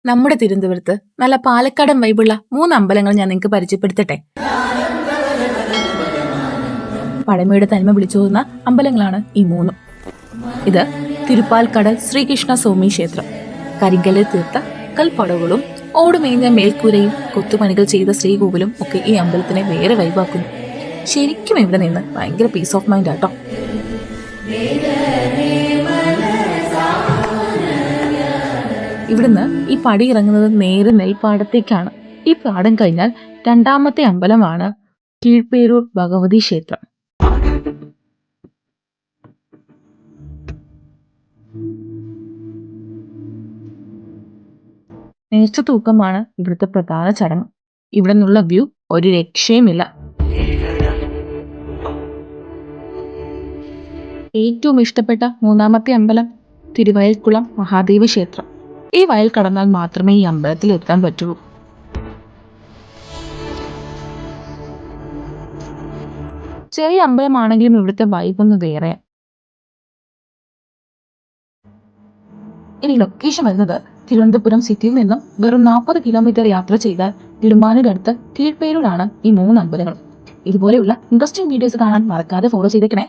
നമ്മുടെ തിരുവനന്തപുരത്ത് നല്ല പാലക്കാടൻ വൈബുള്ള 3 അമ്പലങ്ങൾ ഞാൻ നിങ്ങൾക്ക് പരിചയപ്പെടുത്തട്ടെ. പഴമയുടെ തനിമ വിളിച്ചോതുന്ന അമ്പലങ്ങളാണ് ഈ 3. ഇത് തിരുപ്പാൽക്കടൽ ശ്രീകൃഷ്ണ സ്വാമി ക്ഷേത്രം. കരിങ്കല്ലിൽ തീർത്ത കൽപ്പടവുകളും ഓടുമേഞ്ഞ മേൽക്കൂരയും കൊത്തുപണികൾ ചെയ്ത ശ്രീകോവിലും ഒക്കെ ഈ അമ്പലത്തിനെ വേറെ വൈബാക്കുന്നു. ശരിക്കും ഇവിടെ നിന്ന് ഭയങ്കര പീസ് ഓഫ് മൈൻഡ് ആട്ടോ. ഇവിടുന്ന് ഈ പടി ഇറങ്ങുന്നത് നേരെ നെൽപ്പാടത്തേക്കാണ്. ഈ പാടം കഴിഞ്ഞാൽ രണ്ടാമത്തെ അമ്പലമാണ് കീഴ്പേരൂർ ഭഗവതി ക്ഷേത്രം. നേർച്ച തൂക്കമാണ് ഇവിടുത്തെ പ്രധാന ചടങ്ങ്. ഇവിടെ നിന്നുള്ള വ്യൂ ഒരു രക്ഷയുമില്ല. ഏറ്റവും ഇഷ്ടപ്പെട്ട 3ാമത്തെ അമ്പലം തിരുവയൽക്കുളം മഹാദേവ ക്ഷേത്രം. ഈ വയൽ കടന്നാൽ മാത്രമേ ഈ അമ്പലത്തിൽ എത്താൻ പറ്റുള്ളൂ. ചെറിയ അമ്പലമാണെങ്കിലും ഇവിടുത്തെ വൈബ് ഒന്ന് വേറെ. ഇനി ലൊക്കേഷൻ വരുന്നത് തിരുവനന്തപുരം സിറ്റിയിൽ നിന്നും വെറും 40 കിലോമീറ്റർ യാത്ര ചെയ്താൽ ഇടുമ്പാനൂരടുത്ത് കീഴ്പേരൂരാണ് ഈ 3 അമ്പലങ്ങളും. ഇതുപോലെയുള്ള ഇൻട്രസ്റ്റിംഗ് വീഡിയോസ് കാണാൻ മറക്കാതെ ഫോളോ ചെയ്തേക്കണേ.